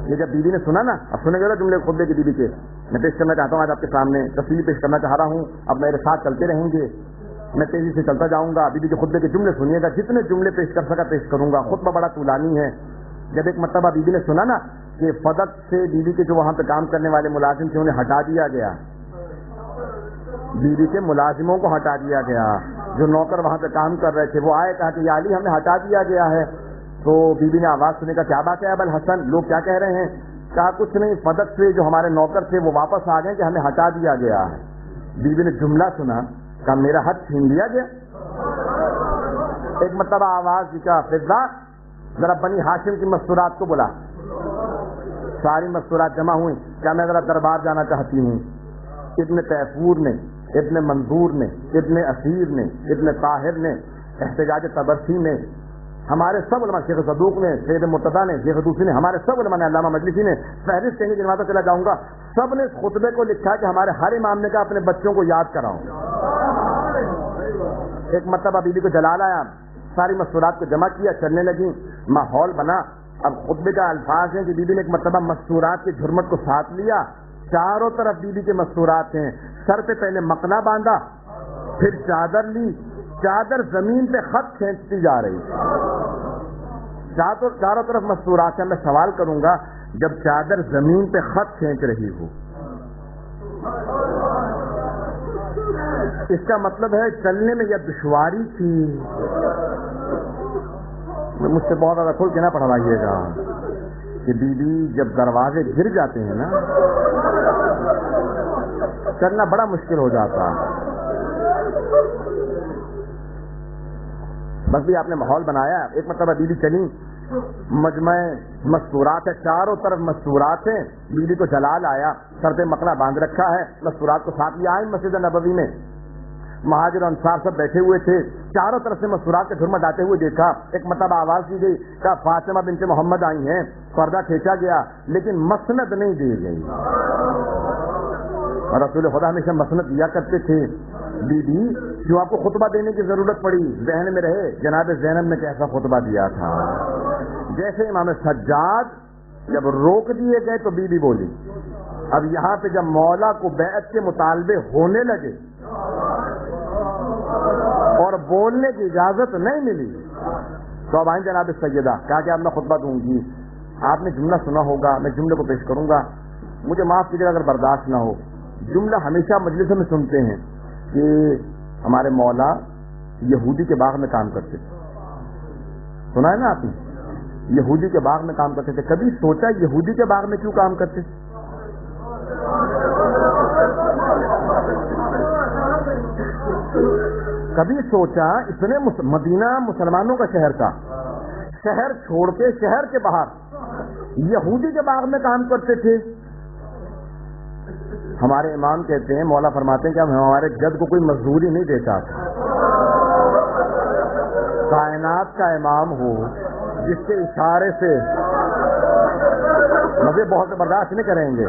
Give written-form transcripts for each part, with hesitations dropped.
یہ جب بیوی نے سنا نا، اب سنے گا جملے خطبے کی بیوی کے، میں پیش کرنا چاہتا ہوں آج آپ کے سامنے، تفصیل پیش کرنا چاہ رہا ہوں، اب میرے ساتھ چلتے رہیں گے، میں تیزی سے چلتا جاؤں گا، بیوی کے خطبے کے جملے سنیے گا، جتنے جملے پیش کر سکا پیش کروں گا، خطبہ بڑا طولانی ہے۔ جب ایک مرتبہ بیوی نے سنا نا کہ فدق سے بیوی کے جو وہاں پہ کام کرنے والے ملازم تھے انہیں ہٹا دیا گیا، بیوی کے ملازموں کو ہٹا دیا گیا، جو نوکر وہاں پہ کام کر رہے تھے وہ آئے، کہا کہ یا علی ہمیں ہٹا دیا گیا ہے، تو بیوی نے آواز سنے کا کیا بات ہے ابوالحسن، لوگ کیا کہہ رہے ہیں؟ کہا کچھ نہیں، فدق سے جو ہمارے نوکر تھے وہ واپس آ گئے کہ ہمیں ہٹا دیا گیا ہے۔ بیوی نے جملہ سنا، کہا میرا حق چھین لیا گیا۔ ایک مرتبہ آواز دی، کہا فضا ذرا بنی ہاشم کی مستورات کو بلا، ساری مستورات جمع ہوئی، کیا میں ذرا دربار جانا چاہتی ہوں۔ ابن تیفور نے، ابن منظور نے، ابن اسیر نے، ابن طاہر نے، احتجاج تبرسی نے، ہمارے سب علماء، شیخ صدوق نے، سید مرتضیٰ نے، شیخ دوسی نے، ہمارے سب علماء نے، علامہ مجلسی نے، فہرست کہیں گنواتا چلا جاؤں گا، سب نے اس خطبے کو لکھا کہ ہمارے ہر امام نے کہا اپنے بچوں کو یاد کراؤ۔ ایک مرتبہ بیوی کو جلال آیا، ساری مستورات کو جمع کیا، چلنے لگی، ماحول بنا۔ اب خطبے کا الفاظ ہے کہ بیوی نے ایک مرتبہ مستورات کے جھرمٹ کو ساتھ لیا، چاروں طرف بیوی کے مستورات ہیں، سر پہ پہلے مقلا باندھا، پھر چادر لی، چادر زمین پہ خط کھینچتی جا رہی، چاروں طرف مستورات ہیں۔ میں سوال کروں گا، جب چادر زمین پہ خط کھینچ رہی ہو، اس کا مطلب ہے چلنے میں یہ دشواری تھی۔ مجھ سے بہت زیادہ کھول کے نہ پڑھوائیے گا کہ بیوی جب دروازے گر جاتے ہیں نا، چلنا بڑا مشکل ہو جاتا۔ بس بھی آپ نے ماحول بنایا۔ ایک مرتبہ بیوی چلی، مجمع مستورات ہے، چاروں طرف مستورات ہیں، بیوی کو جلال آیا، سر پہ مقلا باندھ رکھا ہے، مستورات کو ساتھ لیا، آئے مسجد نبوی میں، مہاجر و انصار سب بیٹھے ہوئے تھے، چاروں طرف سے مستورات کے جھرمٹ آتے ہوئے دیکھا۔ ایک مرتبہ آواز دی گئی، کہا فاطمہ بنت محمد آئی ہیں، پردہ کھینچا گیا لیکن مسند نہیں دی گئی، اور رسول خدا ہمیشہ مسند دیا کرتے تھے۔ بیوی جو آپ کو خطبہ دینے کی ضرورت پڑی، ذہن میں رہے جناب زینب نے کیسا خطبہ دیا تھا۔ جیسے امام سجاد جب روک دیے گئے تو بیوی بولی، اب یہاں پہ جب مولا کو بیعت کے مطالبے ہونے لگے اور بولنے کی اجازت نہیں ملی تو اب آئیں جناب سیدہ، کہا کہ اب میں خطبہ دوں گی، آپ نے جملہ سنا ہوگا، میں جملے کو پیش کروں گا، مجھے معاف کیجیے اگر برداشت نہ ہو۔ جملہ ہمیشہ مجلس میں سنتے ہیں کہ ہمارے مولا یہودی کے باغ میں کام کرتے تھے، سنا ہے نا آپ نے، یہودی کے باغ میں کام کرتے تھے۔ کبھی سوچا یہودی کے باغ میں کیوں کام کرتے؟ کبھی سوچا اتنے مدینہ مسلمانوں کا شہر تھا، شہر چھوڑ کے شہر کے باہر یہودی کے باغ میں کام کرتے تھے؟ ہمارے امام کہتے ہیں، مولا فرماتے ہیں کہ ہمارے جد کو کوئی مزدوری نہیں دیتا تھا۔ کائنات کا امام ہو جس کے اشارے سے مجھے بہت برداشت نہیں کریں گے،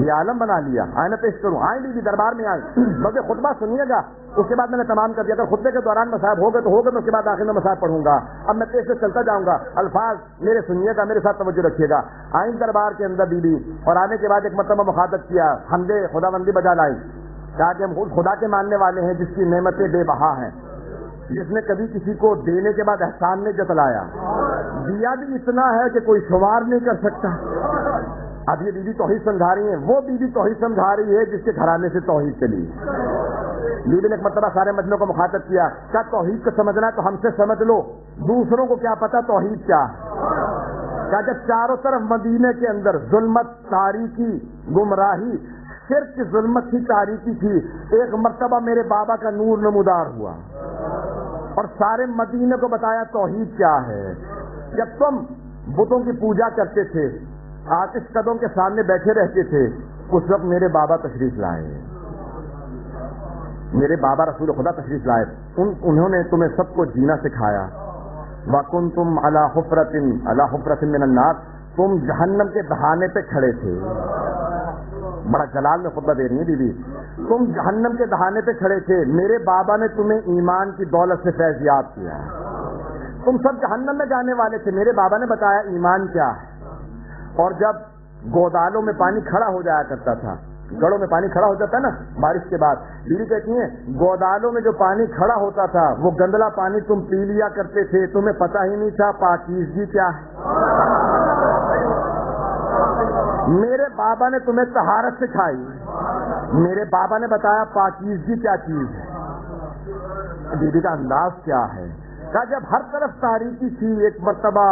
یہ عالم بنا لیا۔ آئیں میں پیش کروں، آئیں بھی دربار میں آئیں، مجھے خطبہ سنیے گا، اس کے بعد میں نے تمام کر دیا، اگر خطبے کے دوران مصاحب ہو گئے تو ہو گئے، تو اس کے بعد آخر میں مصاحب پڑھوں گا۔ اب میں پیش سے چلتا جاؤں گا، الفاظ میرے سنیے گا، میرے ساتھ توجہ رکھیے گا۔ آئیں دربار کے اندر بیوی، اور آنے کے بعد ایک مرتبہ مخاطب کیا، حمدے خدا بندی بجا لائی، کہا کہ ہم خود خدا کے ماننے والے ہیں جس کی نعمتیں بے بہا ہیں، جس نے کبھی کسی کو دینے کے بعد احسان نہیں جتلایا، دیا بھی اتنا ہے کہ کوئی شمار نہیں کر سکتا۔ اب یہ بیوی توحید سمجھا رہی ہیں، وہ بیوی توحید سمجھا رہی ہے جس کے گھرانے سے توحید چلی۔ بیوی نے ایک مرتبہ سارے مجمع کو مخاطب کیا، کیا توحید کو سمجھنا ہے تو ہم سے سمجھ لو، دوسروں کو کیا پتا توحید کیا ہے؟ کیا جب چاروں طرف مدینے کے اندر ظلمت، تاریکی، گمراہی، شرک کی ظلمت تھی، تاریکی تھی، ایک مرتبہ میرے بابا کا نور نمودار ہوا اور سارے مدینے کو بتایا توحید کیا ہے۔ جب تم بتوں کی پوجا کرتے تھے، آتش قدوں کے سامنے بیٹھے رہتے تھے، اس وقت میرے بابا تشریف لائے، میرے بابا رسول خدا تشریف لائے، انہوں نے تمہیں سب کو جینا سکھایا۔ وَكُنْتُمْ عَلَى حُفْرَةٍ مِّنَ النَّارِ، تم جہنم کے دہانے پہ کھڑے تھے۔ بڑا جلال میں خطبہ دے رہی ہیں بیوی، تم جہنم کے دہانے پہ کھڑے تھے، میرے بابا نے تمہیں ایمان کی دولت سے فیضیاب کیا، تم سب جہنم میں جانے والے تھے، میرے بابا نے بتایا ایمان کیا ہے۔ اور جب گودالوں میں پانی کھڑا ہو جایا کرتا تھا، گڑوں میں پانی کھڑا ہو جاتا ہے نا بارش کے بعد، بیوی کہتی ہیں گودالوں میں جو پانی کھڑا ہوتا تھا وہ گندلا پانی تم پی لیا کرتے تھے، تمہیں پتہ ہی نہیں تھا پاکیزگی کیا ہے۔ میرے بابا نے تمہیں طہارت سکھائی، میرے بابا نے بتایا پاکیزگی کیا چیز ہے۔ بیوی کا انداز کیا ہے، کہا جب ہر طرف تاریکی تھی ایک مرتبہ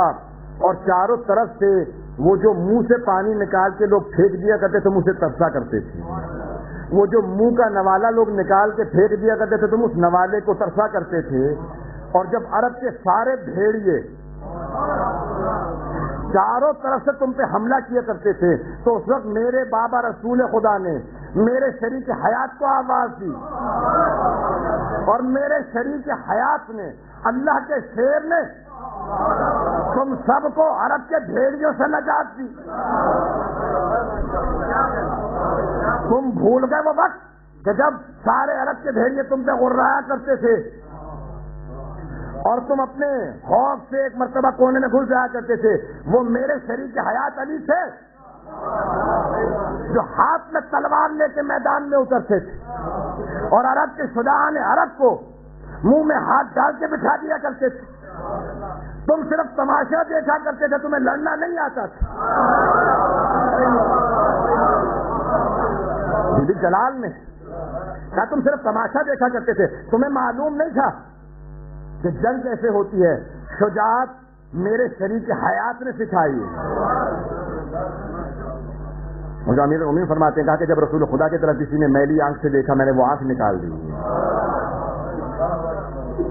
اور چاروں طرف سے وہ جو منہ سے پانی نکال کے لوگ پھینک دیا کرتے تھے، منہ سے ترسا کرتے تھے، وہ جو منہ کا نوالا لوگ نکال کے پھینک دیا کرتے تھے تم اس نوالے کو ترسا کرتے تھے، اور جب عرب کے سارے بھیڑیے چاروں طرف سے تم پہ حملہ کیا کرتے تھے تو اس وقت میرے بابا رسول خدا نے میرے شریک حیات کو آواز دی، اور میرے شریک حیات نے، اللہ کے شیر نے تم سب کو عرب کے بھیڑیوں سے نجات دی۔ تم بھول گئے وہ وقت کہ جب سارے عرب کے بھیڑیے تم سے غرایا کرتے تھے اور تم اپنے خوف سے ایک مرتبہ کونے میں گھس جایا کرتے تھے، وہ میرے شریک حیات علی تھے جو ہاتھ میں تلوار لے کے میدان میں اترتے تھے اور عرب کے شجاعان عرب کو منہ میں ہاتھ ڈال کے بٹھا دیا کرتے تھے۔ تم صرف تماشا دیکھا کرتے تھے، تمہیں لڑنا نہیں آتا تھا۔ بی جلال نے کہا تم صرف تماشا دیکھا کرتے تھے، تمہیں معلوم نہیں تھا کہ جنگ کیسے ہوتی ہے۔ شجاعت میرے شریک حیات نے سکھائی ہے۔ مجھے امیر المومنین فرماتے ہیں کہا کہ جب رسول خدا کی طرف کسی نے میلی آنکھ سے دیکھا میں نے وہ آنکھ نکال دی۔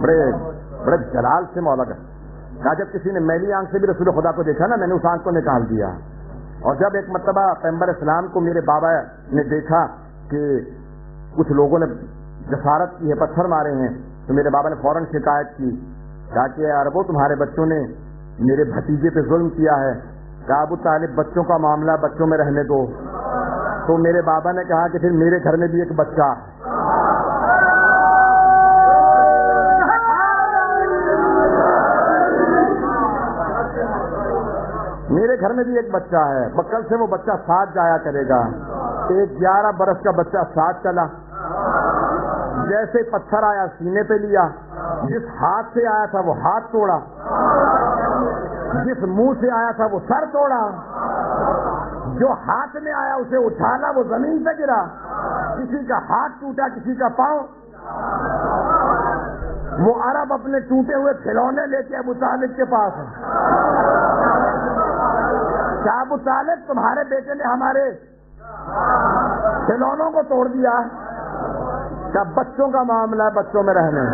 بڑے جلال سے مولا کا کہا جب کسی نے میلی آنکھ سے بھی رسول خدا کو دیکھا نا میں نے اس آنکھ کو نکال دیا۔ اور جب ایک مرتبہ پیغمبر اسلام کو میرے بابا نے دیکھا کہ کچھ لوگوں نے جسارت کی ہے، پتھر مارے ہیں، تو میرے بابا نے فوراً شکایت کی، کہا کہ عربوں تمہارے بچوں نے میرے بھتیجے پہ ظلم کیا ہے۔ کہا ابو طالب بچوں کا معاملہ بچوں میں رہنے دو۔ تو میرے بابا نے کہا کہ پھر میرے گھر میں بھی ایک بچہ، میرے گھر میں بھی ایک بچہ ہے، کل سے وہ بچہ ساتھ جایا کرے گا۔ ایک 11 برس کا بچہ ساتھ چلا، جیسے پتھر آیا سینے پہ لیا، جس ہاتھ سے آیا تھا وہ ہاتھ توڑا، جس منہ سے آیا تھا وہ سر توڑا، جو ہاتھ میں آیا اسے اٹھانا وہ زمین پہ گرا، کسی کا ہاتھ ٹوٹا کسی کا پاؤں۔ وہ عرب اپنے ٹوٹے ہوئے کھلونے لے کے ابو طالب کے پاس ہے، کیا ابو طالب تمہارے بیٹے نے ہمارے کھلونوں کو توڑ دیا؟ کیا بچوں کا معاملہ ہے، بچوں میں رہنے۔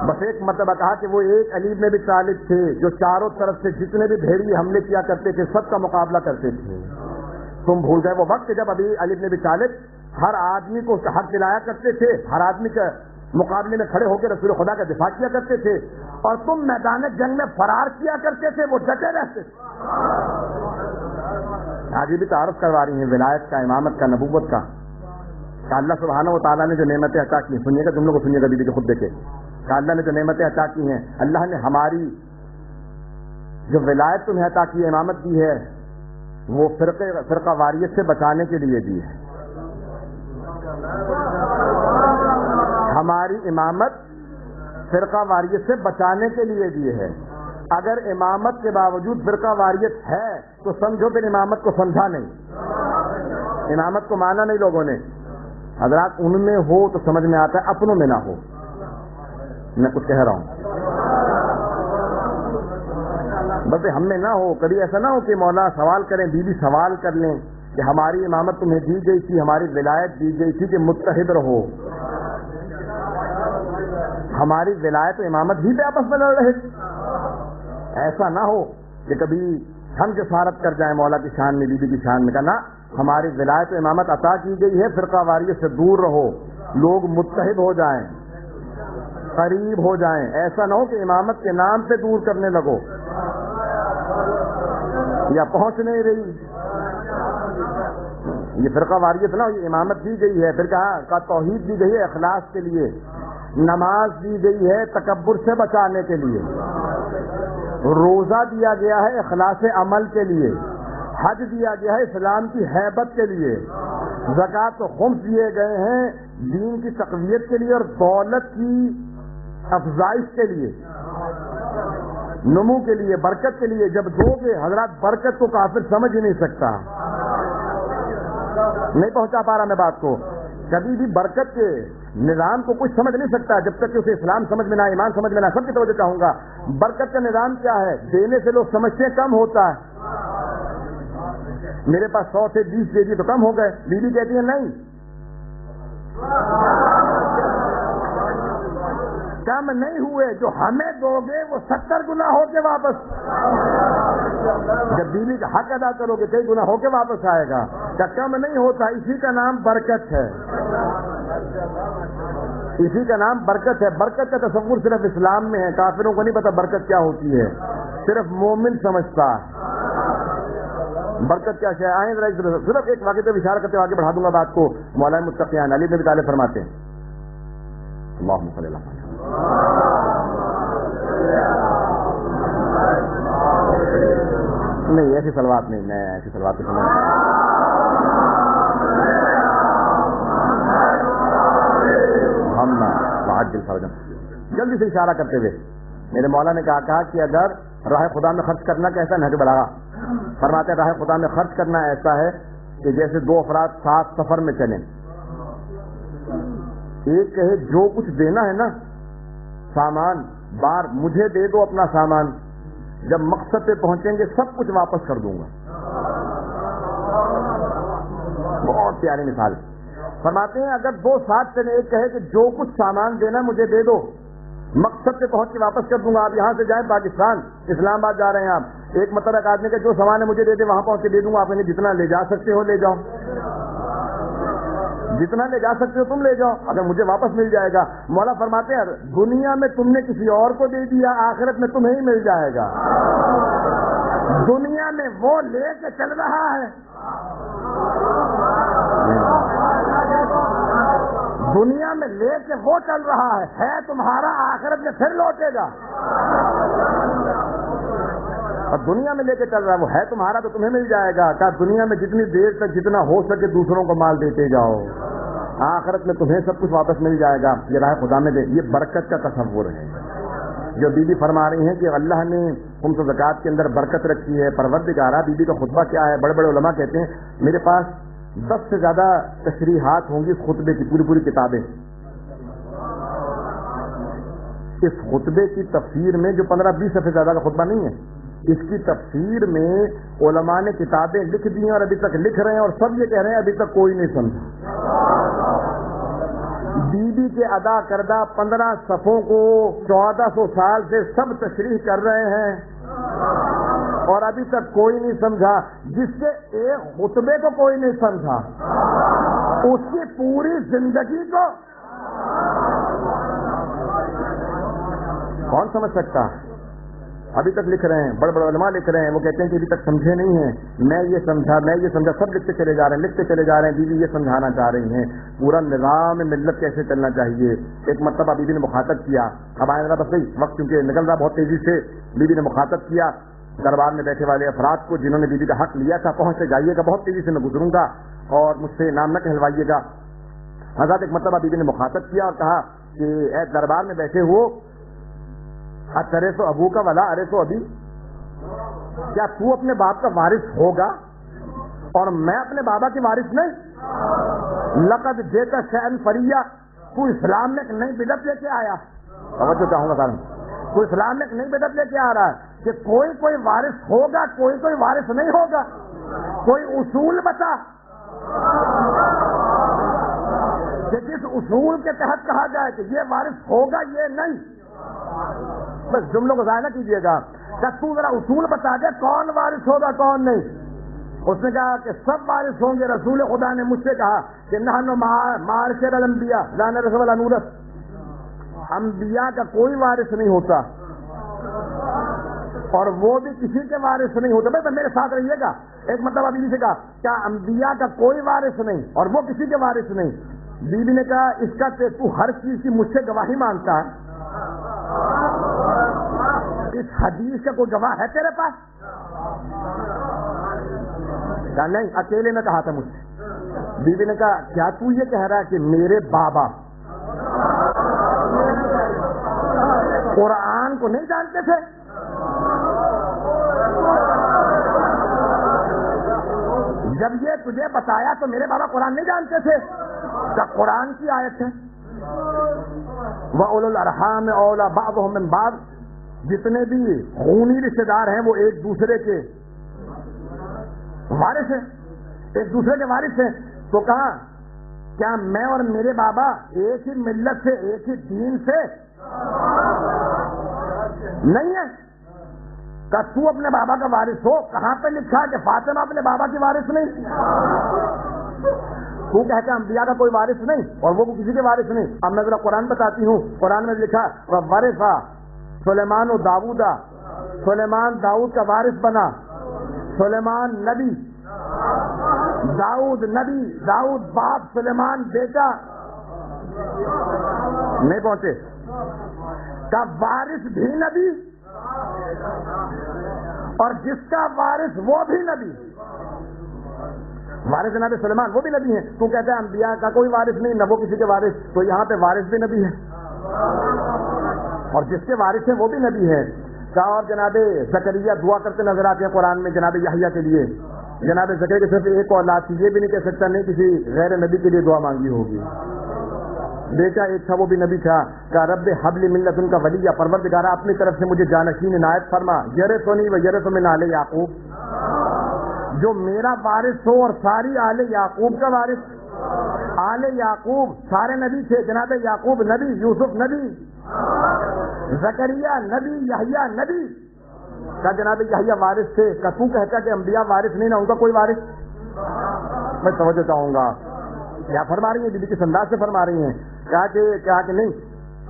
بس ایک مرتبہ کہا کہ وہ ایک علی بن ابی طالب تھے جو چاروں طرف سے جتنے بھی بھیڑیے حملے کیا کرتے تھے سب کا مقابلہ کرتے تھے۔ تم بھول گئے وہ وقت جب ابھی علی بن ابی طالب ہر آدمی کو حق دلایا کرتے تھے، ہر آدمی کے مقابلے میں کھڑے ہو کے رسول خدا کا دفاع کیا کرتے تھے، اور تم میدان جنگ میں فرار کیا کرتے تھے، وہ ڈٹے رہتے تھے۔ آج بھی تعارف کروا رہی ہیں ولایت کا، امامت کا، نبوت کا، کہ اللہ سبحانہ و تعالیٰ نے جو نعمتیں عطا کی، سنیے گا تم لوگ کو، سنیے گا بیوی کے خطبے کے، کہ اللہ نے جو نعمتیں عطا کی ہیں، اللہ نے ہماری جو ولایت تمہیں عطا کی ہے، امامت دی ہے، وہ فرقہ واریت سے بچانے کے لیے دی ہے۔ ہماری امامت فرقہ واریت سے بچانے کے لیے دی ہے۔ اگر امامت کے باوجود فرقہ واریت ہے تو سمجھو پھر امامت کو سمجھا نہیں، امامت کو مانا نہیں لوگوں نے۔ حضرات ان میں ہو تو سمجھ میں آتا ہے، اپنوں میں نہ ہو۔ میں کچھ کہہ رہا ہوں، بس ہم میں نہ ہو، کبھی ایسا نہ ہو کہ مولا سوال کریں، بیوی سوال کر لیں کہ ہماری امامت تمہیں دی گئی تھی، ہماری ولایت دی گئی تھی کہ متحد رہو، ہماری ولایت و امامت ہی پہ آپس میں لڑ رہے تھے۔ ایسا نہ ہو کہ کبھی ہم جسارت کر جائیں مولا کی شان میں، بیوی کی شان میں، کہنا ہماری ولایت و امامت عطا کی گئی ہے، فرقہ واریت سے دور رہو، لوگ متحد ہو جائیں، قریب ہو جائیں۔ ایسا نہ ہو کہ امامت کے نام پہ دور کرنے لگو یا پہنچ نہیں رہی۔ یہ فرقہ واریت نہ، یہ امامت دی گئی ہے، پھر کہا توحید دی گئی ہے اخلاص کے لیے، نماز دی گئی ہے تکبر سے بچانے کے لیے، روزہ دیا گیا ہے اخلاص عمل کے لیے، حج دیا گیا ہے اسلام کی ہیبت کے لیے، زکوٰۃ و خمس دیے گئے ہیں دین کی تقویت کے لیے اور دولت کی افزائش کے لیے، نمو کے لیے، برکت کے لیے۔ جب دو گے حضرات برکت کو کافر سمجھ ہی نہیں سکتا، نہیں پہنچا پا رہا میں بات کو۔ کبھی بھی برکت کے نظام کو کچھ سمجھ نہیں سکتا جب تک کہ اسے اسلام سمجھ میں نہ، ایمان سمجھ میں نہ۔ سب کی توجہ چاہوں گا، برکت کا نظام کیا ہے؟ دینے سے لوگ سمجھتے ہیں کم ہوتا ہے، میرے پاس 100 سے 20 دے دی تو کم ہو گئے، بیوی کہتی ہے نہیں کم نہیں ہوئے، جو ہمیں دو گے وہ 70 گنا ہو کے واپس، جب بیوی کا حق ادا کرو گے کئی گنا ہو کے واپس آئے گا، کیا کم نہیں ہوتا؟ اسی کا نام برکت ہے، اسی کا نام برکت ہے۔ برکت کا تصور صرف اسلام میں ہے، کافروں کو نہیں پتا برکت کیا ہوتی ہے، صرف مومن سمجھتا ہے برکت کیا ہے۔ آئیں صرف ایک واقعے پہ اشارہ کرتے ہوئے آگے بڑھا دوں گا بات کو۔ مولانا متقیان علی بن ابی طالب فرماتے ہیں، اللہم صلی اللہ علیہ وسلم، نہیں ایسی سلوات نہیں، میں ایسی سلوات نہیں سمجھتا۔ جلدی سے اشارہ کرتے ہوئے میرے مولا نے کہا کہ اگر راہ خدا میں خرچ کرنا کیسا نہج بلاغا فرماتے ہیں، راہ خدا میں خرچ کرنا ایسا ہے کہ جیسے دو افراد ساتھ سفر میں چلیں، ایک کہے جو کچھ دینا ہے نا سامان بار مجھے دے دو اپنا سامان، جب مقصد پہ پہنچیں گے سب کچھ واپس کر دوں گا۔ بہت پیاری مثال فرماتے ہیں، اگر دو ساتھ چلیں، ایک کہے کہ جو کچھ سامان دینا مجھے دے دو، مقصد پہ پہنچ کے واپس کر دوں گا۔ آپ یہاں سے جائیں پاکستان اسلام آباد جا رہے ہیں آپ، ایک مطلب ایک آدمی کا جو سامان ہے مجھے دے دے، وہاں پہنچ کے دے دوں گا، آپ انہیں جتنا لے جا سکتے ہو لے جاؤ، جتنا لے جا سکتے ہو تم لے جاؤ، اگر مجھے واپس مل جائے گا۔ مولا فرماتے ہیں دنیا میں تم نے کسی اور کو دے دیا، آخرت میں تمہیں ہی مل جائے گا۔ دنیا میں وہ لے کے چل رہا ہے، دنیا میں لے کے وہ چل رہا ہے تمہارا، آخرت میں پھر لوٹے گا۔ اور دنیا میں لے کے چل رہا ہے وہ ہے تمہارا تو تمہیں مل جائے گا۔ کہا دنیا میں جتنی دیر تک جتنا ہو سکے دوسروں کو مال دیتے جاؤ، آخرت میں تمہیں سب کچھ واپس مل جائے گا۔ یہ راہ خدا میں دے، یہ برکت کا تصور ہے جو بی بی فرما رہی ہیں کہ اللہ نے خمس و زکوٰۃ کے اندر برکت رکھی ہے۔ پروردگارہ بی بی کا خطبہ کیا ہے؟ بڑے بڑے علماء کہتے ہیں میرے پاس 10 سے زیادہ تشریحات ہوں گی اس خطبے کی، پوری کتابیں۔ اس خطبے کی تفسیر میں جو 15-20 صفحے زیادہ کا خطبہ نہیں ہے، اس کی تفسیر میں علماء نے کتابیں لکھ دی ہیں اور ابھی تک لکھ رہے ہیں، اور سب یہ کہہ رہے ہیں ابھی تک کوئی نہیں سمجھا۔ بی بی کے ادا کردہ 15 صفوں کو 1400 سال سے سب تشریح کر رہے ہیں اور ابھی تک کوئی نہیں سمجھا۔ جس کے ایک خطبے کو کوئی نہیں سمجھا، اس کی پوری زندگی کو کون سمجھ سکتا؟ ابھی تک لکھ رہے ہیں، بڑے بڑے علماء لکھ رہے ہیں، وہ کہتے ہیں کہ ابھی تک سمجھے نہیں ہیں، میں یہ سمجھا، سب لکھتے چلے جا رہے ہیں، بیوی یہ سمجھانا چاہ رہی ہیں پورا نظام ملت کیسے چلنا چاہیے۔ ایک مرتبہ بیوی نے مخاطب کیا، اب آئے گا بس وقت کیونکہ نکل رہا بہت تیزی سے، بیوی نے مخاطب کیا دربار میں بیٹھے والے افراد کو جنہوں نے بیوی کا حق لیا تھا، پہنچ سے جائیے گا، بہت تیزی سے میں گزروں گا اور مجھ سے نام نہ کہلوائیے گا۔ حضرت ایک مرتبہ بیوی نے مخاطب کیا اور کہا کہ اے دربار میں بیٹھے ہو، ارے سو ابو کا ولا ارے سو ابھی، کیا تو اپنے باپ کا وارث ہوگا اور میں اپنے بابا کی وارث نہیں؟ لقد جیتا شأن فریا، تو اسلام میں ایک نئی بدعت لے کے آیا۔ توجہ چاہوں گا سارا، تو اسلام میں ایک نئی بدعت لے کے آ رہا ہے کہ کوئی وارث ہوگا، کوئی وارث نہیں ہوگا۔ کوئی اصول بتا کہ جس اصول کے تحت کہا جائے کہ یہ وارث ہوگا یہ نہیں۔ بس جملوں کو ضائع نہ کیجیے گا، کہ تو ذرا اصول بتا دے کون وارث ہوگا کون نہیں۔ اس نے کہا کہ سب وارث ہوں گے۔ رسول خدا نے مجھ سے کہا کہ نحن معاشر الانبیاء لا نرث ولا نورث، انبیاء کا کوئی وارث نہیں ہوتا اور وہ بھی کسی کے وارث نہیں ہوتا۔ بھائی میرے ساتھ رہیے گا۔ ایک مرتبہ بیوی سے کہا کیا انبیاء کا کوئی وارث نہیں اور وہ کسی کے وارث نہیں؟ بیوی نے کہا اس کا تو ہر چیز کی مجھ سے گواہی مانگتا ہے، اس حدیث کا کوئی گواہ ہے تیرے پاس؟ کہا نہیں، اکیلے نے کہا تھا مجھ سے۔ بیوی نے کہا کیا تو یہ کہہ رہا ہے کہ میرے بابا قرآن کو نہیں جانتے تھے؟ جب یہ تجھے بتایا تو میرے بابا قرآن نہیں جانتے تھے؟ کیا قرآن کی آیت ہے وَأُولُو الْأَرْحَامِ أَوْلَىٰ بَعْضُهُم مِّن بَعْضٍ، جتنے بھی خونی رشتے دار ہیں وہ ایک دوسرے کے وارث ہیں، ایک دوسرے کے وارث ہیں۔ تو کہا کیا میں اور میرے بابا ایک ہی ملت سے، ایک ہی دین سے نہیں ہے؟ کہ تو اپنے بابا کا وارث ہو؟ کہاں پہ لکھا کہ فاطمہ اپنے بابا کی وارث نہیں؟ تو کہتے ہیں انبیاء کا کوئی وارث نہیں اور وہ کسی کے وارث نہیں۔ اب میں ذرا قرآن بتاتی ہوں، قرآن میں لکھا وَوَرِثَ سلیمان و داؤد، سلیمان داؤد کا وارث بنا، سلیمان نبی، داؤد نبی، داؤد باپ، سلیمان بیٹا، نہیں پہنچے کا وارث بھی نبی اور جس کا وارث وہ بھی نبی، وارث جناب سلیمان وہ بھی نبی ہیں۔ تو کہتے ہیں انبیاء کا کوئی وارث نہیں، نہ وہ کسی کے وارث، تو یہاں پہ وارث بھی نبی ہے اور جس کے وارث ہیں وہ بھی نبی ہے۔ کہا اور جناب زکریا دعا کرتے نظر آتے ہیں قرآن میں جناب یحییٰ کے لیے۔ جناب زکریا کے صرف ایک اولاد تھی، یہ بھی نہیں کہہ سکتا نہیں کسی غیر نبی کے لیے دعا مانگی ہوگی۔ بیٹا ایک تھا وہ بھی نبی تھا، کہا رب حب لی من لدنک ولیہ، پروردگارہ اپنی طرف سے مجھے جانشین عنایت فرما، یرثنی و یرث من آل یعقوب، جو میرا وارث ہو اور ساری آل یعقوب کا وارث۔ آل یعقوب سارے نبی تھے، جناب یعقوب نبی، یوسف نبی، زکریا نبی، یحییٰ نبی۔ کہا جناب یحییٰ وارث تھے، کہ تو کہتا کہ انبیاء وارث نہیں، نہ ان کا کوئی وارث؟ میں توجہ چاہوں گا کیا فرما رہی ہیں بیوی کس انداز سے فرما رہی ہیں؟ کہا کہ نہیں،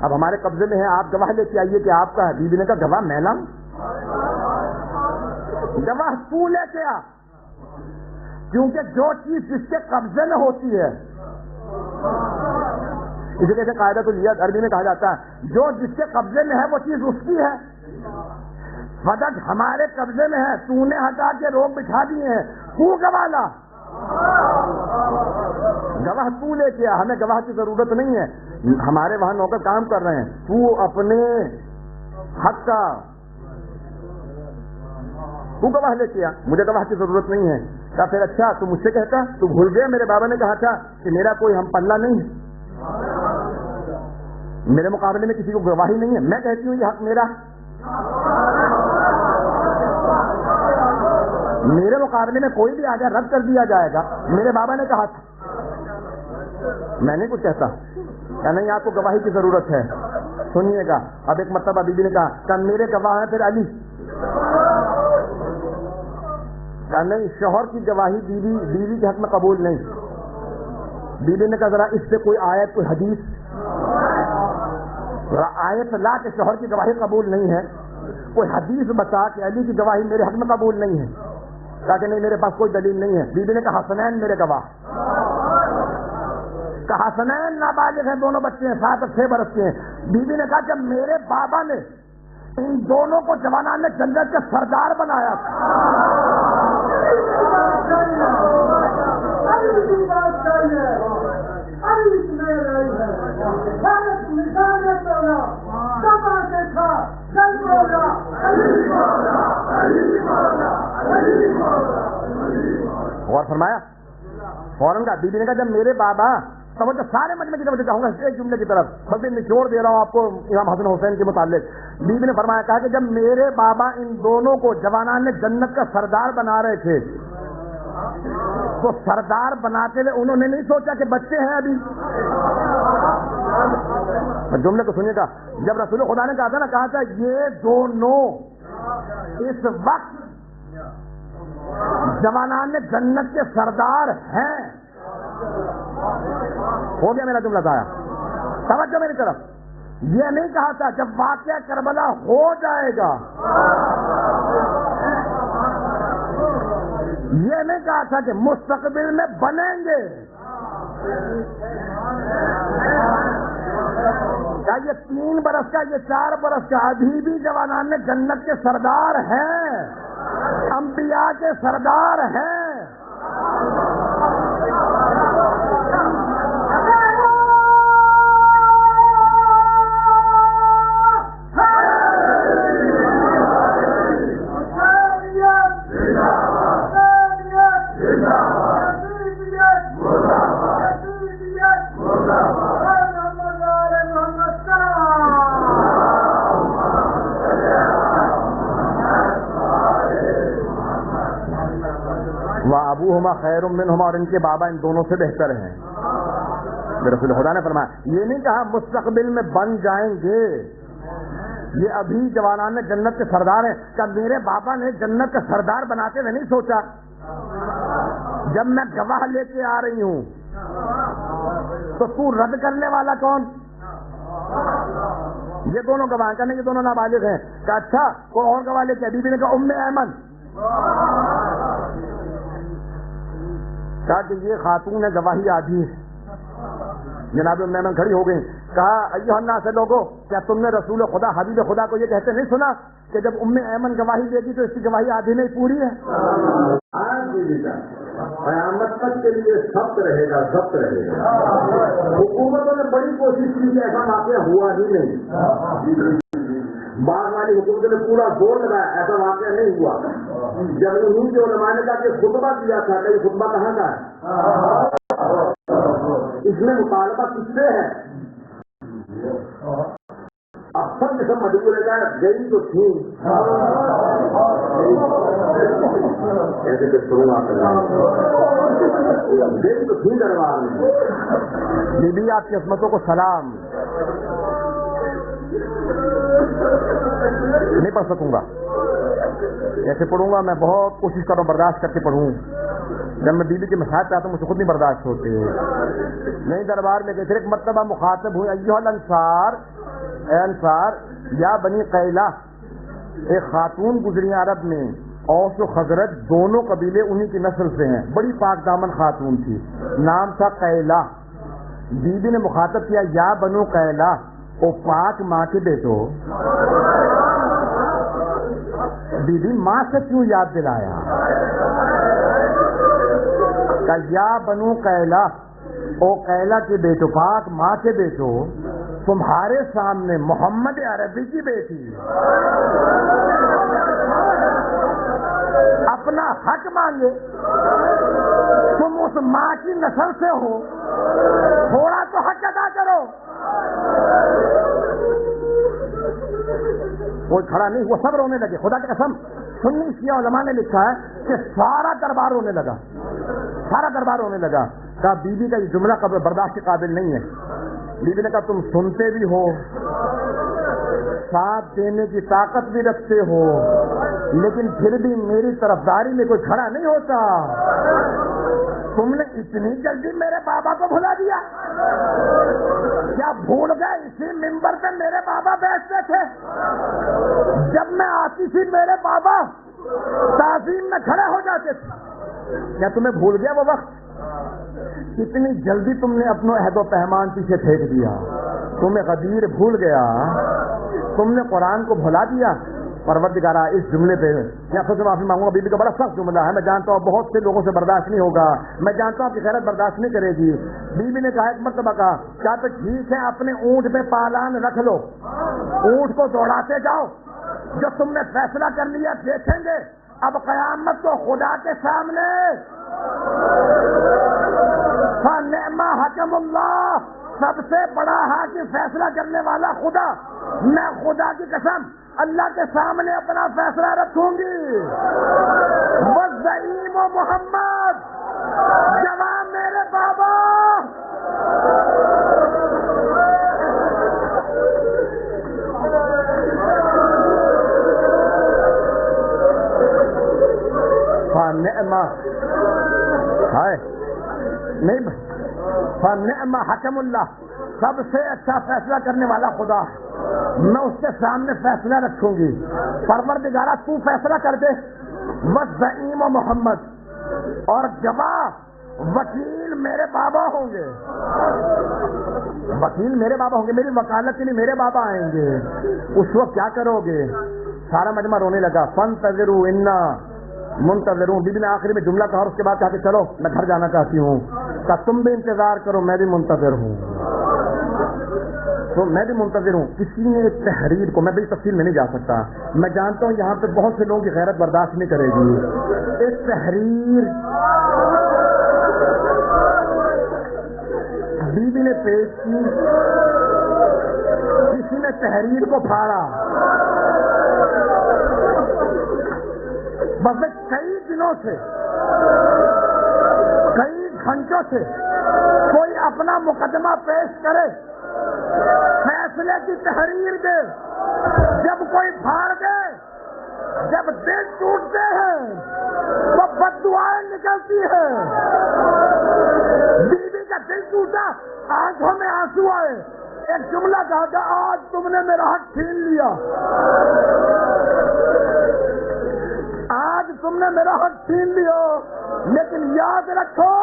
اب ہمارے قبضے میں ہے، آپ گواہ لے کے آئیے کہ آپ کا ہے۔ بیوی نے کہا گواہ میں لاؤں؟ گواہ تو لے کے آ، کیونکہ جو چیز جس کے قبضے میں ہوتی ہے، اسے کہتے ہیں قاعدہ تو لیا عربی میں کہا جاتا ہے جو جس کے قبضے میں ہے وہ چیز اس کی ہے۔ فدق ہمارے قبضے میں ہے، تو نے ہٹا کے روک بٹھا دیے ہیں، تو گواہ لا، گواہ تو لے کے آ، ہمیں گواہ کی ضرورت نہیں ہے، ہمارے وہاں نوکر کام کر رہے ہیں، تو اپنے حق کا تو گواہ لے کے آ، مجھے گواہ کی ضرورت نہیں ہے۔ کہا پھر اچھا تو مجھ سے کہتا، تو بھول گیا میرے بابا نے کہا تھا کہ میرا کوئی ہم پلہ نہیں ہے، میرے مقابلے میں کسی کو گواہی نہیں ہے، میں کہتی ہوں یہ حق میرا، میرے مقابلے میں کوئی بھی آ جائے رد کر دیا جائے گا، میرے بابا نے کہا تھا، میں نہیں کچھ کہتا۔ کہ نہیں آپ کو گواہی کی ضرورت ہے، سنیے گا۔ اب ایک مرتبہ بیوی نے کہا کہ میرے گواہ ہیں پھر علی۔ کہ نہیں، شوہر کی گواہی بیوی کے حق میں قبول نہیں۔ بیوی نے کہا ذرا اس سے کوئی آیت، کوئی حدیث، ذرا آیت لا کہ شوہر کی گواہی قبول نہیں ہے، کوئی حدیث بتا کہ علی کی گواہی میرے حق میں قبول نہیں ہے۔ کہا کہ نہیں میرے پاس کوئی دلیل نہیں ہے۔ بیوی نے کہا حسنین میرے گواہ۔ کہا حسنین نابالغ ہیں، دونوں بچے ہیں، 7 اور 6 برس کے ہیں۔ بیوی نے کہا جب میرے بابا نے ان دونوں کو جوانان نے جنت کے سردار بنایا تھا، غور فرمایا فوراً کا بیوی نے کہا جب میرے بابا، توجہ سارے مجمع کی توجہ چاہوں گا ایک جملے کی طرف، بس نچوڑ دے رہا ہوں آپ کو امام حسن حسین کے متعلق۔ بیوی نے فرمایا کہا کہ جب میرے بابا ان دونوں کو جوانان نے جنت کا سردار بنا رہے تھے تو سردار بناتے ہوئے انہوں نے نہیں سوچا کہ بچے ہیں ابھی۔ جملے کو سنیے گا، جب رسول خدا نے کہا تھا نا، کہا تھا یہ دونوں اس وقت جوانان نے جنت کے سردار ہیں، ہو گیا میرا جملہ ضائع۔ توجہ میری طرف، یہ نہیں کہا تھا جب واقعہ کربلا ہو جائے گا، یہ نہیں کہا تھا کہ مستقبل میں بنیں گے، کیا یہ 3 برس کا، یہ 4 برس کا، ابھی بھی جوانان میں جنت کے سردار ہیں، انبیاء کے سردار ہیں. ابوہما خیر منہما، اور ان کے بابا ان دونوں سے بہتر ہیں. رسول خدا نے فرمایا، یہ نہیں کہا مستقبل میں بن جائیں گے، یہ ابھی جوانان میں جنت کے سردار ہیں. کیا میرے بابا نے جنت کا سردار بناتے ہوئے نہیں سوچا؟ جب میں گواہ لے کے آ رہی ہوں تو تو رد کرنے والا کون؟ یہ دونوں گواہ کہنے یہ دونوں نابالغ ہیں. کہ اچھا کوئی اور گواہ لے کے؟ بی بی نے کہا ام ایمن. کہا کہ یہ خاتون ہے، گواہی آدھی ہے. جناب ام ایمن کھڑی ہو گئی. کہا ایھا الناس سے لوگوں، کیا تم نے رسول خدا حبیب خدا کو یہ کہتے نہیں سنا کہ جب ام ایمن گواہی دے گی تو اس کی گواہی آدھی نہیں پوری ہے؟ قیامت تک کے لیے ضبط رہے گا، ضبط رہے گا. حکومتوں نے بڑی کوشش کی کہ ایسا واقعہ ہوا ہی نہیں. بعض والی حکومتوں نے پورا زور لگایا، ایسا واقعہ نہیں ہوا. جب انہیں کے علماء نے کہا کہ خطبہ دیا تھا، کہ یہ خطبہ کہاں کا ہے؟ اس میں مطالبہ کس سے ہے؟ اب سب کے سب مجبور ہے. گئی تو تھی ایسے کہ شروع گئی تو تھی دربار میں. بی بی آپ کی عصمتوں کو سلام. نہیں پڑھ سکوں گا، ایسے پڑھوں گا. میں بہت کوشش کر رہا ہوں برداشت کر کے پڑھوں. جب میں بیوی کے مسائل پہ آتا ہوں مجھے خود نہیں برداشت ہوتے. نہیں دربار میں گئے پھر ایک مرتبہ مخاطب ہوئے، ایھا الانصار، اے انصار یا بنی قیلہ. ایک خاتون گزری عرب میں، اوس و خزرج دونوں قبیلے انہی کی نسل سے ہیں. بڑی پاک دامن خاتون تھی، نام تھا قیلہ. بیوی نے مخاطب کیا، یا بنو قیلہ، او پاک ماں کے بیٹو. بی بی ماں سے کیوں یاد دلایا؟ کہ یا بنو قیلہ، او قیلہ کے بیٹو، پاک ماں کے بیٹو، تمہارے سامنے محمد عربی کی بیٹی اپنا حق مانگے. تم اس ماں کی نسل سے ہو، تھوڑا تو حق ادا کرو. کوئی کھڑا نہیں ہوا، سب رونے لگے. خدا کی قسم سنی شیعہ علماء نے لکھا ہے کہ سارا دربار رونے لگا، سارا دربار رونے لگا. کہا بی بی کا یہ جملہ قبل برداشت کے قابل نہیں ہے. بی بی نے کہا تم سنتے بھی ہو، ساتھ دینے کی طاقت بھی رکھتے ہو، لیکن پھر بھی میری طرفداری میں کوئی کھڑا نہیں ہوتا. تم نے اتنی جلدی میرے بابا کو بھلا دیا؟ کیا بھول گئے اسی ممبر پہ میرے بابا بیٹھتے تھے؟ جب میں آتی تھی میرے بابا تعظیم میں کھڑے ہو جاتے تھے. کیا تمہیں بھول گیا وہ وقت؟ اتنی جلدی تم نے اپنا عہد و پیمان پیچھے پھینک دیا. تمہیں غدیر بھول گیا، تم نے قرآن کو بھلا دیا. پروردگارا اس جملے پہ میں خود سے معافی مانگوں گا. بیوی کا بڑا سخت جملہ ہے، میں جانتا ہوں بہت سے لوگوں سے برداشت نہیں ہوگا، میں جانتا ہوں آپ کی غیرت برداشت نہیں کرے گی. بیوی نے کہا ایک مرتبہ کہا، کیا تو ٹھیک ہے اپنے اونٹ میں پالان رکھ لو، اونٹ کو دوڑاتے جاؤ، جو تم نے فیصلہ کر لیا دیکھیں گے. اب قیامت کو خدا کے سامنے فَنِعْمَ حَكَمُ اللَّهُ، سب سے بڑا حاکم فیصلہ کرنے والا خدا. میں خدا کی قسم اللہ کے سامنے اپنا فیصلہ رکھوں گی. وَالزَّعِيمُ محمد، جواب میرے بابا. فَنِعْمَ ہائے نہیں، فَنِعْمَ حَكَمُ اللَّهُ، سب سے اچھا فیصلہ کرنے والا خدا. میں اس کے سامنے فیصلہ رکھوں گی. پروردگارا تو فیصلہ کر دے. وَالزَّعِيمُ محمد، اور گواہ وکیل میرے بابا ہوں گے، وکیل میرے بابا ہوں گے، میری وکالت کے لیے میرے بابا آئیں گے. اس وقت کیا کرو گے؟ سارا مجمع رونے لگا. فانتظروا انا منتظرون. بی بی نے آخری میں جملہ کہا اور اس کے بعد کہا کہ چلو میں گھر جانا چاہتی ہوں. کہا تم بھی انتظار کرو، میں بھی منتظر ہوں. تو میں بھی منتظر ہوں. کسی نے تحریر کو، میں بھی تفصیل میں نہیں جا سکتا، میں جانتا ہوں یہاں پہ بہت سے لوگوں کی غیرت برداشت نہیں کرے گی. ایک تحریر بی بی نے پیش کی، کسی نے تحریر کو پھاڑا. بس کئی دنوں سے، کئی گھنٹوں سے کوئی اپنا مقدمہ پیش کرے، فیصلے کی تحریر دے، جب کوئی پھاڑ دے، جب دل ٹوٹتے ہیں تو بد دعائیں نکلتی ہیں. بیوی کا دل ٹوٹا، آنکھوں میں آنسو آئے، ایک جملہ کہا کہ آج تم نے میرا حق چھین لیا، آج تم نے میرا حق چھین لیا، لیکن یاد رکھو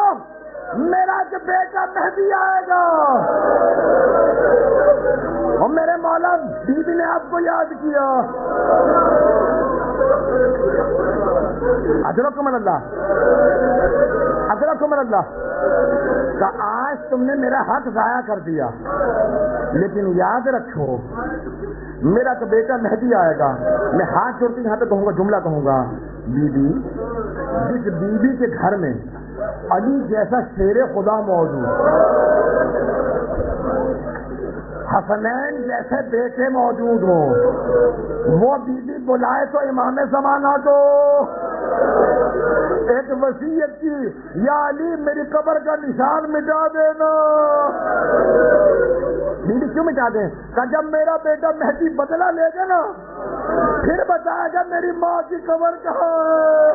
میرا جو بیٹا مہدی آئے گا. اور میرے مولا بی بی نے آپ کو یاد کیا. اجرکم اللہ، اجرکم اللہ. کہ آج تم نے میرا حق ضائع کر دیا، لیکن یاد رکھو میرا تو بیٹا مہدی آئے گا. میں ہاتھ جوڑتی یہاں پہ کہوں گا، جملہ کہوں گا. بی بی، جس بیوی کے گھر میں علی جیسا شیر خدا موجود، حسنین جیسے بیٹے موجود ہوں، وہ بی بی بلائے تو امام زمانہ کو ایک وصیت کی، یا علی میری قبر کا نشان مٹا دینا. بی بی کیوں مٹا دیں؟ کہ جب میرا بیٹا مہدی بدلہ لے گا نا، پھر بتائے گا میری ماں کی قبر کہاں ہے.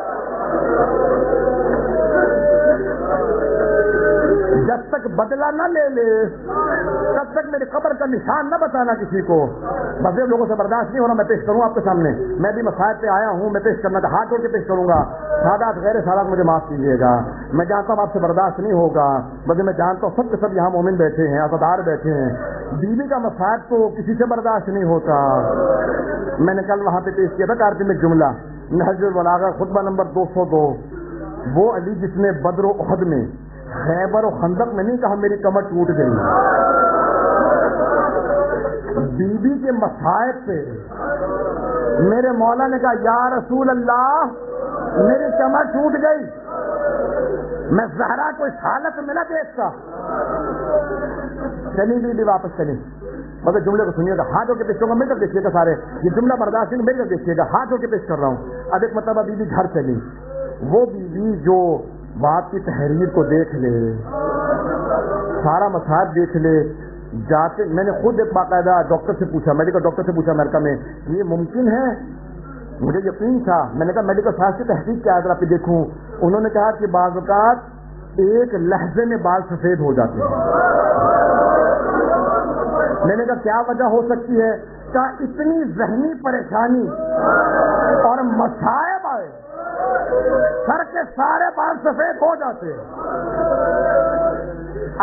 جب تک بدلہ نہ لے لے تب تک میری قبر کا نشان نہ بتانا کسی کو. بس یہ لوگوں سے برداشت نہیں ہو رہا. میں پیش کروں آپ کے سامنے، میں بھی مسائل پہ آیا ہوں، میں پیش کرنا تھا، ہاتھ جوڑ کے پیش کروں گا. سادات غیر سادات مجھے معاف کیجیے گا، میں جانتا ہوں آپ سے برداشت نہیں ہوگا، بلکہ میں جانتا ہوں سب کے سب یہاں مومن بیٹھے ہیں، عزادار بیٹھے ہیں. بیوی کا مسائل تو کسی سے برداشت نہیں ہوتا. میں نے کل وہاں پہ پیش کیا تھا کارتی میں جملہ، نہج البلاغہ خطبہ نمبر 202. وہ علی جس نے بدر و احد میں، خیبر و خندق میں نہیں کہا میری کمر ٹوٹ گئی. بیوی کے مسائب پہ میرے مولا نے کہا یا رسول اللہ میری کمر ٹوٹ گئی. میں زہرا کو اس حالت میں نہ دیکھتا. چلی بیوی واپس چلی. مگر جملے کو سنیے گا، ہاتھ جوڑ کے پیش کروں گا، مل کر دیکھیے گا سارے. یہ جملہ برداشت نہیں، مل کر دیکھیے گا، ہاتھ جوڑ کے پیش کر رہا ہوں. اب ایک مرتبہ بیوی گھر چلی. وہ بیوی جو بات کی تحریر کو دیکھ لے، سارا مسائل دیکھ لے، جاتے میں نے خود ایک باقاعدہ ڈاکٹر سے پوچھا، میڈیکل ڈاکٹر سے پوچھا امریکہ میں، یہ ممکن ہے؟ مجھے یقین تھا. میں نے کہا میڈیکل سائنس کی تحقیق کیا ہے ذرا پہ دیکھوں. انہوں نے کہا کہ بعض اوقات ایک لحظے میں بال سفید ہو جاتے ہیں. میں نے کہا کیا وجہ ہو سکتی ہے؟ کہ اتنی ذہنی پریشانی اور مصائب آئے، سر کے سارے بال سفید ہو جاتے ہیں.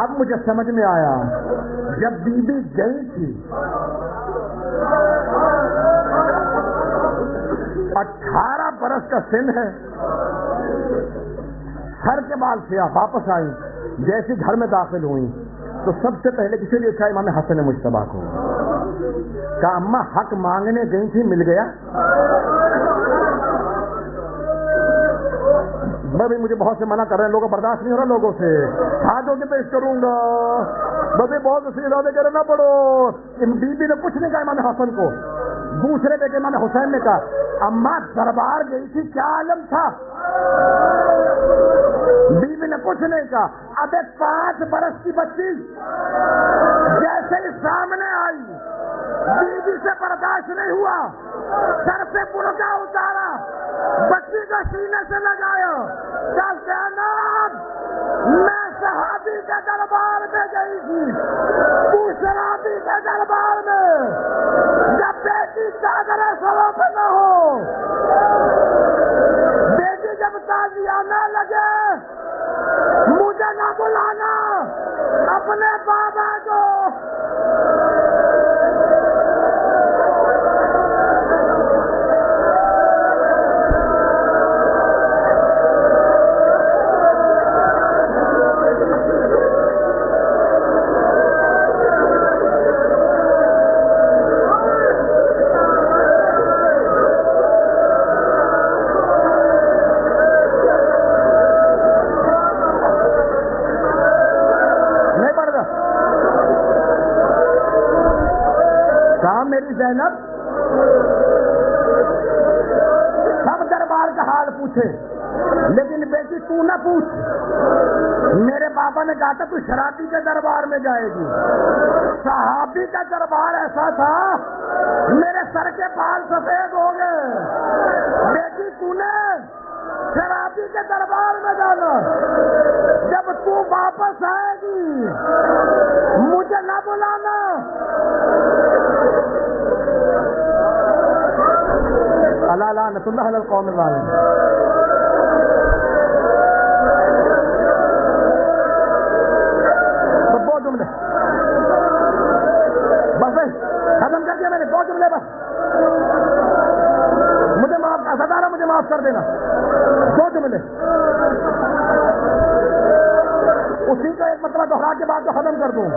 اب مجھے سمجھ میں آیا، جب بی بی گئی تھی 18 برس کا سن ہے، سر کے بال سیاہ، واپس آئی. جیسے گھر میں داخل ہوئی تو سب سے پہلے کسی لیے اچھا امام حسن مجتبیٰ کو کہا اماں حق مانگنے گئی تھی، مل گیا؟ میں بھی، مجھے بہت سے منع کر رہے ہیں، لوگوں برداشت نہیں ہو رہا لوگوں سے. ہاتھوں کے پیش کروں گا، بس بہت سی ارادے کرے نہ پڑو. بی بی نے کچھ نہیں کہا امام حسن کو. دوسرے بیٹے امام حسین نے کہا اماں دربار گئی تھی، کیا عالم تھا؟ بی بی نے کچھ نہیں کہا. اب ایک 5 برس کی بچی جیسے ہی سامنے آئی، بی بی سے برداشت نہیں ہوا، سر سے برقع اتارا، بچی کا سینے سے لگایا. کیا زینب میں صحابی کے دربار میں گئی تھی، تو شرابی کے دربار میں، جب بیٹی چادر سروں پہ نہ ہو، بیٹی جب تازیانہ لگے، مجھے نہ بلانا اپنے بابا کو. میری زینب سب دربار کا حال پوچھے لیکن بیٹی تو نہ پوچھ. میرے بابا نے کہا تھا تو شرابی کے دربار میں جائے گی. صحابی کا دربار ایسا تھا میرے سر کے بال سفید ہو گئے. بیٹی تو نے شرابی کے دربار میں جانا. جب تو واپس آئے گی مجھے نہ بلانا. اللہ لعنت اللہ علی القوم الظالمین. دو جملے بس ختم کر دیا میں نے. دو جملے بس. مجھے معاف صدارہ مجھے معاف کر دینا. دو جملے اسی کا ایک مطلب دوہرا کے بعد تو ختم کر دوں.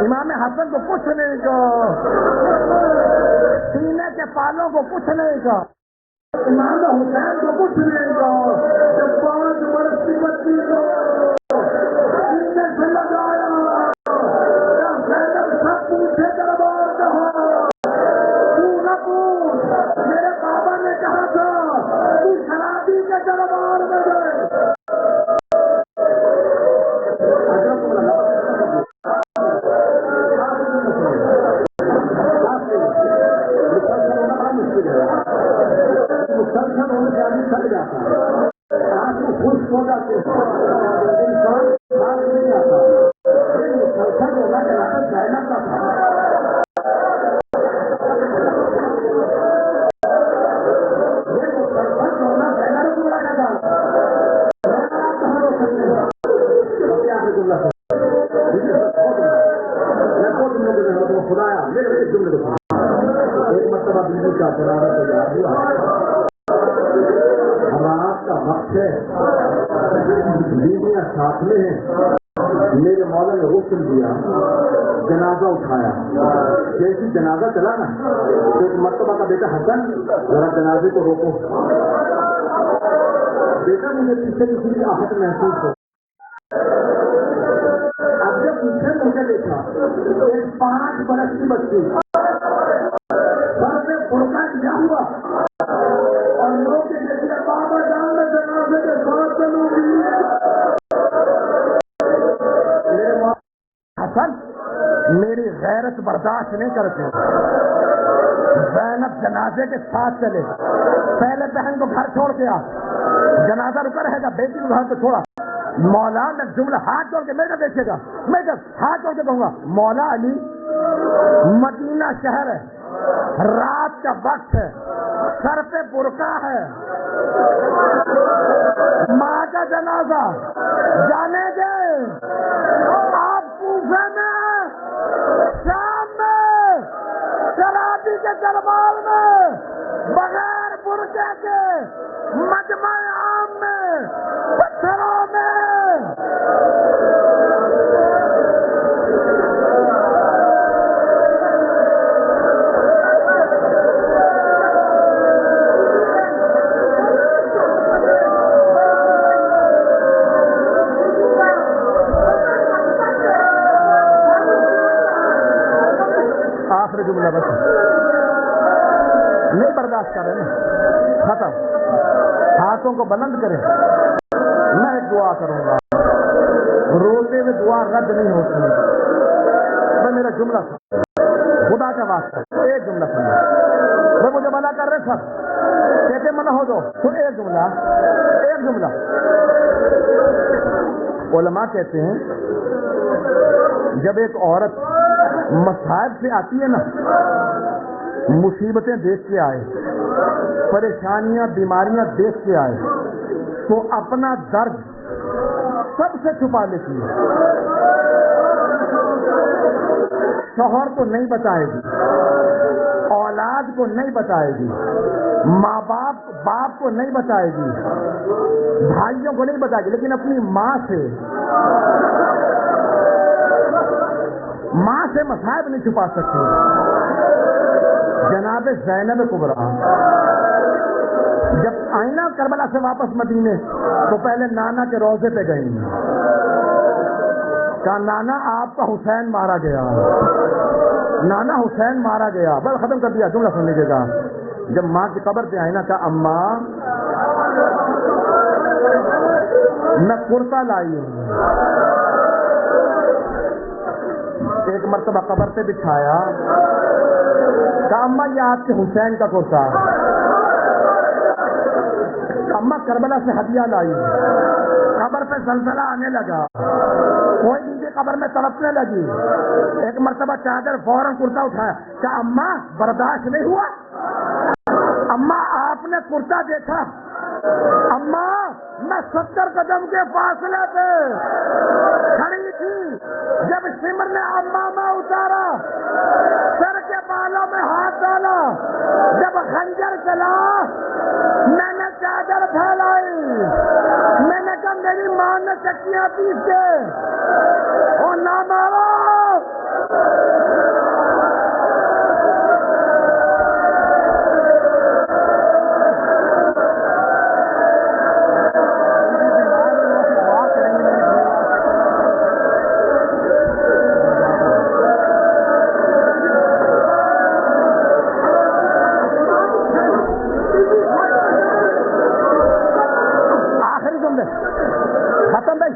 امام حسن کو پوچھنے کا, سینے کے پالوں کو پوچھنے کا, امام حسین کو پوچھنے کا, جب 5 برس کی بچی کو سینے سے لگایا جب زینب سب پوچھے دربار کہا تو نہ پوچھ. میرے بابا نے کہا تھا تو شرابی کے دربار میں گئے. مسلسل ہونے سے آدمی تھک جاتا ہے. آدمی خوش ہو جاتے انسان بات نہیں جاتا. مسلسل ہونا چلانا چاہنا کا تھا. یہ مسلسل ہونا چاہنا کو بلانا تھا. خدایا میرے ایک جملے کو ایک مرتبہ بجلی کا چلانا تیار ہوا. حالات کا وقت ہے, بیویاں ساتھ میں ہیں. میرے مولا نے حکم دیا, جنازہ اٹھایا. جیسی جنازہ چلا نا تو ایک مرتبہ کا بیٹا حسن ذرا جنازے کو روکو. بیٹا مجھے پیچھے کسی کی آہٹ محسوس ہو. اب جب پیچھے مجھے دیکھا ایک 5 برس کی بچی سر سے برقع کیا ہوا اور لوگ کے بابا جان میں جنازے کے ساتھ چلوں گی. حسن میری غیرت برداشت نہیں کرتے. زینب جنازے کے ساتھ چلے. پہلے بہن کو گھر چھوڑ کے آ, جنازہ رکا رہے گا. بیٹی کو گھر سے چھوڑا. مولا میں جملہ ہاتھ جوڑ کے میرے کو دیکھے گا. میں جب ہاتھ جوڑ کے کہوں گا مولا علی مدینہ شہر ہے, رات کا وقت ہے, سر پہ برقع ہے, ماں کا جنازہ جانے دے. آپ کوفے میں شام میں شرابی کے دربار میں بغیر برقع کے مجمع عام میں پتھروں میں آخری جملہ بس نہیں برداشت کر رہے نا. ختم. ہاتھوں کو بلند کریں. میں ایک دعا کروں گا. روزے میں دعا رد نہیں ہوتی. میں میرا جملہ خدا کا واسطہ ایک جملہ سننا. میں مجھے منع کر رہے سب کہتے منع ہو دو تو ایک جملہ. علماء کہتے ہیں جب ایک عورت مصائب سے آتی ہے نا, مصیبتیں دیکھ کے آئے, پریشانیاں بیماریاں دیکھ کے آئے, تو اپنا درد سب سے چھپا لیتی ہے. شوہر کو نہیں بتائے گی, اولاد کو نہیں بتائے گی, ماں باپ کو نہیں بتائے گی, بھائیوں کو نہیں بتائے گی, لیکن اپنی ماں سے مصائب نہیں چھپا سکتی. جناب زینب کبریٰ جب آئیں نا کربلا سے واپس مدینے تو پہلے نانا کے روضے پہ گئیں. کہا نانا آپ کا حسین مارا گیا, نانا حسین مارا گیا. بس ختم کر دیا, جملہ سن لیجیے گا. جب ماں کی قبر پہ آئی نا, کہا اماں میں کرتا لائی ہوں. ایک مرتبہ قبر پہ بچھایا, کہا اماں یہ آپ کے حسین کا کرتا. اماں کربلا سے ہدیہ لائی. قبر پہ زلزلہ آنے لگا, کوئی ان کی قبر میں تڑپنے لگی. ایک مرتبہ چادر فوراً کرتا اٹھایا, کہا اماں برداشت نہیں ہوا؟ اماں آپ نے کرتا دیکھا؟ اماں میں 70 قدم کے فاصلے پہ کھڑی تھی جب سمر نے امامہ اتارا, سر کے بالوں میں ہاتھ ڈالا, جب خنجر چلا میں نے چادر پھیلائی, میں نے کہا میری ماں نے چکیاں پیس کے اور نہ مارو. ختم بھائی,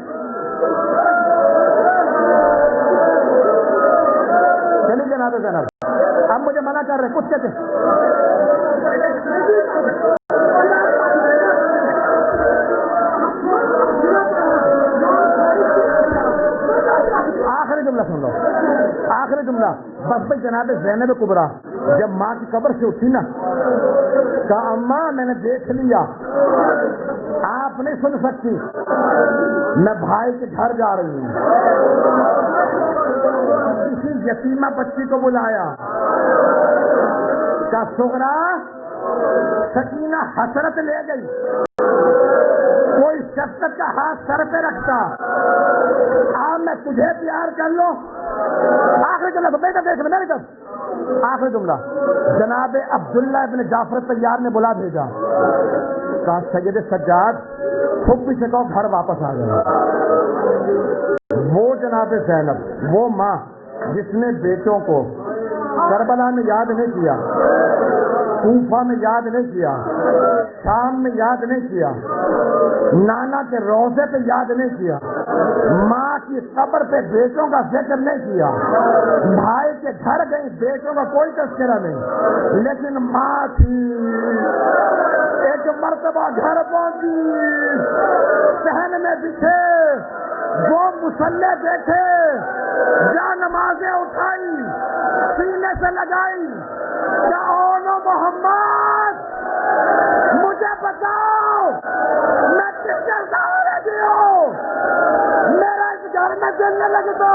چلیے جناب جناب, اب مجھے منع کر رہے کچھ کہتے. آخری جملہ سن لو, آخری جملہ بس بھائی. جناب زینب کبریٰ جب ماں کی قبر سے اٹھی نا, کہا اماں میں نے دیکھ لیا, آپ نہیں سن سکتی, میں بھائی کے گھر جا رہی ہوں. کسی یتیمہ بچی کو بلایا, کہا سغرا سکینہ حسرت لے گئی, کوئی شفقت کا ہاتھ سر پہ رکھتا, آپ میں تجھے پیار کر لو. آخری جملہ تو بیٹا دیکھ میری طرف. آخری جملہ جناب عبداللہ ابن جعفر طیار نے بلا بھیجا, کہا سید سجاد پھپھی سے کہو گھر واپس آ گئے. وہ جناب زینب, وہ ماں جس نے بیٹوں کو کربلا میں یاد نہیں کیا, کوفہ میں یاد نہیں کیا, شام میں یاد نہیں کیا, نانا کے روضے پہ یاد نہیں کیا, ماں کی قبر پہ بیٹوں کا ذکر نہیں کیا, بھائی کے گھر گئی بیٹوں کا کوئی تذکرہ نہیں, لیکن ماں تھی. ایک مرتبہ گھر پہنچی, صحن میں بچھے وہ مصلے دیکھے, جا نمازیں اٹھائی, سینے سے لگائی, کیا اولو محمد مجھے بتاؤ میں کس کے سہارے دی ہوں, میرا اس گھر میں دل نہ لگتا.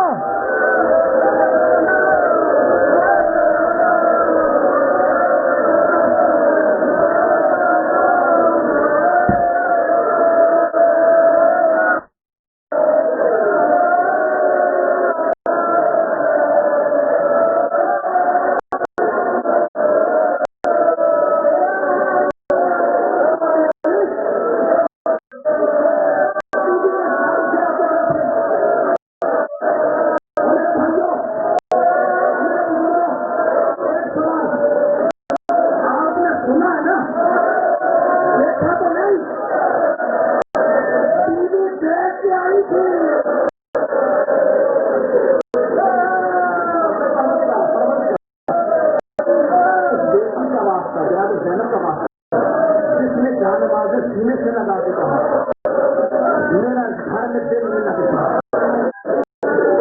سینے سے لگا کے کہا میرا گھر میں دل نہیں لگتا,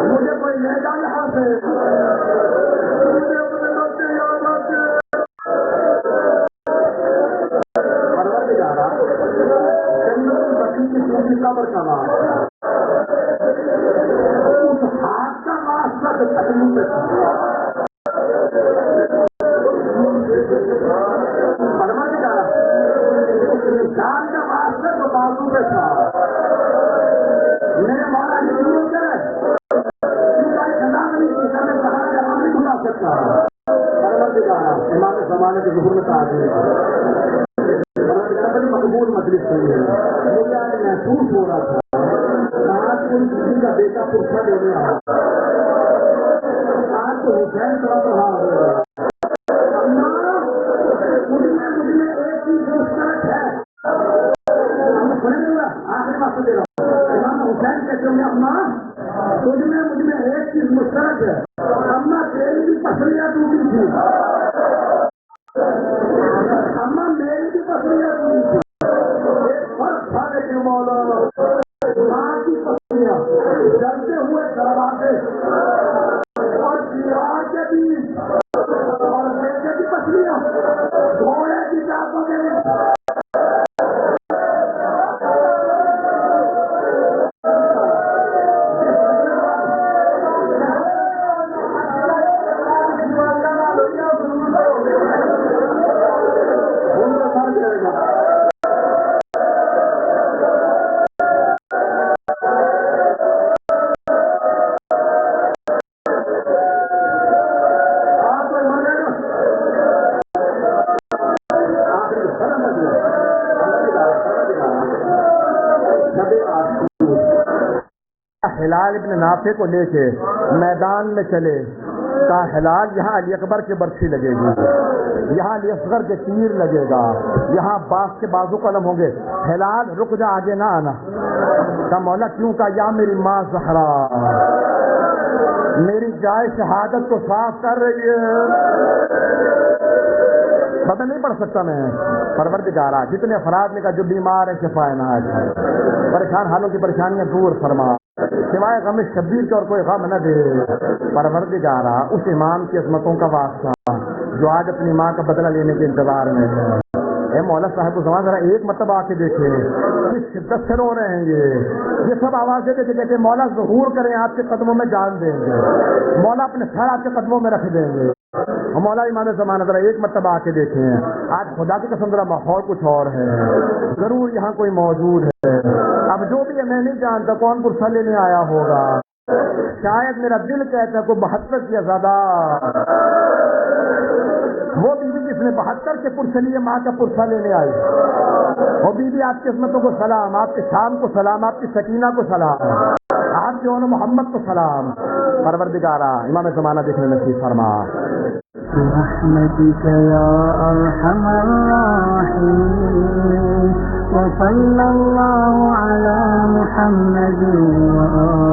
مجھے کوئی لے جا یہاں سے. پروردگارا جنت بچی کی قبر کا کا پروردگارا امام زمانے کے ظہور میں تعظیم بڑی مقبول مجلس ہوئی ہے. مجھے آج محسوس ہو رہا تھا آج کوئی کسی کا بیٹا پرچھا دینے آیا آج تو حسین صاحب رہا ہوگا مجھ میں ایک چیز مشترک ہے. آخری بات دے رہا ہوں امام حسین کہتے ہوں گے اماں مجھ میں ایک چیز مشترک ہے. اماں تیری بھی پسلیاں ٹوٹی تھی اماں میری بھی پسلیاں ٹوٹی تھی. ایک فرق تھا لیکن مولا ماں کی پسلیاں جلتے ہوئے دروازے اور دیوار کے بیچ اور بیٹے کی پسلیاں گھوڑے کی ٹانگوں کے ہلال ابن نافع کو لے کے میدان میں چلے کہا ہلال یہاں علی اکبر کی برسی لگے گی یہاں علی اصغر کے تیر لگے گا یہاں باس کے بازو قلم ہوں گے. ہلال رک جا آگے نہ آنا. کہا مولا کیوں؟ کہا یا میری ماں زہرا میری جائے شہادت کو صاف کر رہی ہے. پتہ نہیں پڑھ سکتا میں پروردگارا جتنے افراد نے کہا جو بیمار ہیں شفا عنایت ہے پریشان حالوں کی پریشانیاں دور فرما سوائے غم شبیر کے اور کوئی غم نہ دے. پروردگارا اس امام کی عظمتوں کا واسطہ جو آج اپنی ماں کا بدلہ لینے کے انتظار میں ہے. اے مولا صاحب الزمان ذرا ایک مرتبہ آ کے دیکھے کس شدت سے رو رہے ہیں. یہ سب آوازیں دیتے کہتے مولا ظہور کریں آپ کے قدموں میں جان دیں گے مولا اپنے سر آپ کے قدموں میں رکھ دیں گے. مولا امام زمانہ ذرا ایک مرتبہ آ کے دیکھیں آج خدا کی قسم ذرا ماحول کچھ اور ہے. ضرور یہاں کوئی موجود ہے. اب جو بھی ہے میں نہیں جانتا کون پرسہ لینے آیا ہوگا. شاید میرا دل کہتا ہے کوئی 72 کی زیادہ وہ بیوی جس نے 72 کے پرسے لیے ماں کا پرسہ لینے آئی. وہ بیوی آپ کی عظمتوں کو سلام آپ کے شام کو سلام آپ کی سکینہ کو سلام آپ کے اون محمد کو سلام. پروردگارا امام زمانہ دیکھنے نصیب فرما. برحمتك يا أرحم الراحمين وصلى الله على محمد وآله